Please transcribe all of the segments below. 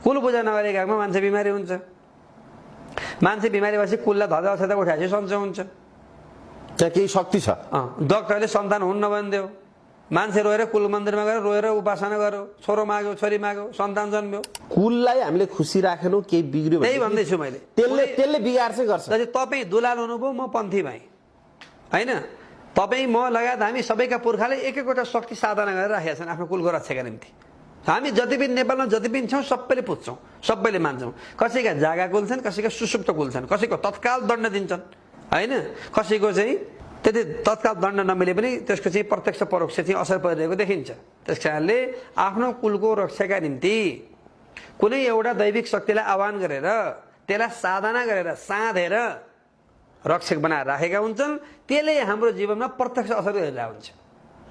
कुल पूजा नगरेको हकमा मान्छे बिमारी हुन्छ। मान्छे बिमारी भएपछि कुललाई धजा छेदा उठाएपछि सन्चो हुन्छ। त्यहाँ केही शक्ति छ। डक्टरले सन्तान हुन्न भनिदियो, मान्छे रोएर कुल मन्दिरमा गएर रोएर उपासना गर्यो, छोरो माग्यो, छोरी माग्यो, सन्तान जन्म्यो। कुललाई हामीले खुसी राखेनौ, केही बिग्रियो त्यही भन्दैछु मैले। त्यसले बिगार चाहिँ गर्छ। जस्तै तपाईँ दुलाल हुनुभयो, म पन्थी भएँ होइन, तपाईँ म लगायत हामी सबैका पुर्खाले एक एकवटा शक्ति साधना गरेर राखेका छन् आफ्नो कुलको रक्षाका निम्ति। हामी जति पनि नेपालमा जति पनि छौँ सबैले पुज्छौँ, सबैले मान्छौँ। कसैका जागा कुल छन्, कसैका सुसुप्त कुल छन्, कसैको तत्काल दण्ड दिन्छन् होइन, कसैको चाहिँ त्यति तत्काल दण्ड नमिले पनि त्यसको चाहिँ प्रत्यक्ष परोक्ष चाहिँ असर परिरहेको देखिन्छ। त्यस कारणले आफ्नो कुलको रक्षाका निम्ति कुनै एउटा दैविक शक्तिलाई आह्वान गरेर त्यसलाई साधना गरेर साधेर रक्षक बनाएर राखेका हुन्छन्। त्यसले हाम्रो जीवनमा प्रत्यक्ष असर गरिरहेको हुन्छ।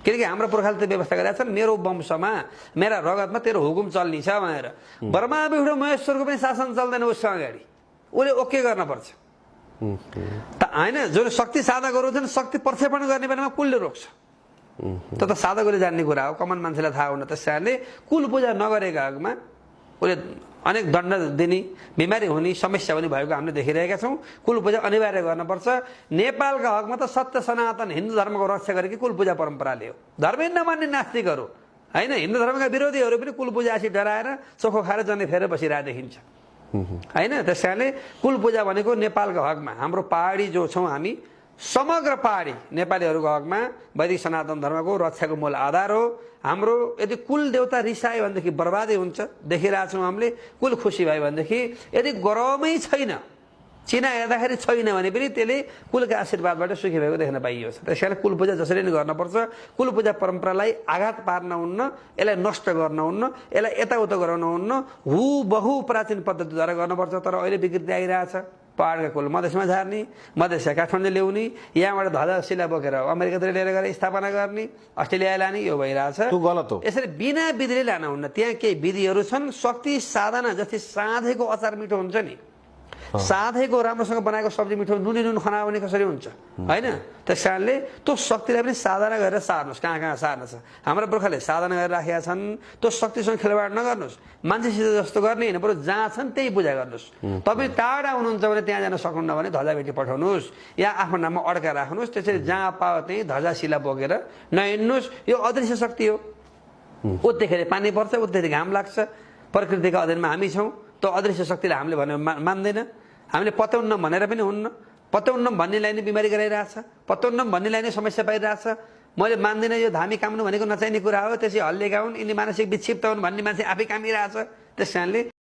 किनकि हाम्रो पुर्खाले त्यो व्यवस्था गरेका छन्, मेरो वंशमा मेरा रगतमा तेरो हुकुम चल्ने छ भनेर। ब्रह्मा विष्णु महेश्वरको पनि शासन चल्दैन उसको अगाडि, उसले ओके गर्नुपर्छ त होइन। जुन शक्ति साधकहरू छन् शक्ति प्रक्षेपण गर्ने बेलामा कुलले रोक्छ। त्यो त साधकले जान्ने कुरा हो, कमन मान्छेलाई थाहा हुन। त्यस कारणले कुल पूजा नगरेको हकमा उसले अनेक दण्ड दिने, बिमारी हुने समस्या पनि भएको हामीले देखिरहेका छौँ। कुल पूजा अनिवार्य गर्नुपर्छ। नेपालका हकमा त सत्य सनातन हिन्दू धर्मको रक्षा गरेकी कुल पूजा परम्पराले हो। धर्मै नमान्ने नास्तिकहरू होइन, हिन्दू धर्मका विरोधीहरू पनि कुल पूजा आसी डराएर चोखो खाएर जनै फेरेर बसिरहेको देखिन्छ होइन। त्यस कारणले कुल पूजा भनेको नेपालको हकमा हाम्रो पहाडी जो छौँ हामी समग्र पहाडी नेपालीहरूको हकमा वैदिक सनातन धर्मको रक्षाको मूल आधार हो। हाम्रो यदि कुल देवता रिसायो भनेदेखि बर्बादै हुन्छ, देखिरहेछौँ हामीले। कुल खुसी भयो भनेदेखि यदि गरमै छैन, चिना हेर्दाखेरि छैन भने पनि त्यसले कुलका आशीर्वादबाट सुखी भएको देख्न पाइयो। त्यस कारण कुल पूजा जसरी नै गर्नुपर्छ। कुल पूजा परम्परालाई आघात पार्न हुन्न, यसलाई नष्ट गर्न हुन्न, यसलाई यताउता गराउन हुन्न, हुबहु प्राचीन पद्धतिद्वारा गर्नुपर्छ। तर अहिले विकृति आइरहेछ। पहाडका कुल मधेसमा झार्ने, मधेस काठमाडौँ ल्याउने, यहाँबाट ध्वजा शिला बोकेर अमेरिकातिर लिएर गएर स्थापना गर्ने, अस्ट्रेलिया लाने, यो भइरहेछ। त्यो गलत हो। यसरी बिना विधिले लान हुन्न। त्यहाँ केही विधिहरू छन्। शक्ति साधना जस्तै साँधेको अचार मिठो हुन्छ नि, साँधेको राम्रोसँग बनाएको सब्जी मिठो, नुन खनायो भने कसरी हुन्छ होइन। त्यस कारणले त्यो शक्तिलाई पनि साधना गरेर सार्नुहोस्। कहाँ कहाँ सार्न छ हाम्रो पुर्खाले साधना गरेर राखेका छन्। त्यो शक्तिसँग खेलवाड नगर्नुहोस्। मान्छेसित जस्तो गर्ने होइन, बरु जहाँ छन् त्यही पूजा गर्नुहोस्। तपाईँ टाढा हुनुहुन्छ भने त्यहाँ जान सक्नुहुन्न भने ध्वजा भेटी पठाउनुहोस् या आफ्नो नाममा अड्का राख्नुहोस्। त्यसरी जहाँ पायो त्यही ध्वजा शिला बोकेर नहिँड्नुहोस्। यो अदृश्य शक्ति हो। उत्तिखेर पानी पर्छ, उत्तिखेर घाम लाग्छ। प्रकृतिका अधीनमा हामी छौँ। त्यो अदृश्य शक्तिलाई हामीले भने मान्दैन। हामीले पत्याउन्न भनेर पनि हुन्न। पत्याउन्न भन्नेलाई नै बिमारी गराइरहेछ, पत्याउन्न भन्नेलाई नै समस्या पाइरहेछ। मैले मान्दिनँ यो धामी काम्नु भनेको नचाहिने कुरा हो, त्यसै हल्ले गाउन्, यिनी मानसिक विक्षिप्त हुन् भन्ने मान्छे आफै कामिरहेछ। त्यस कारणले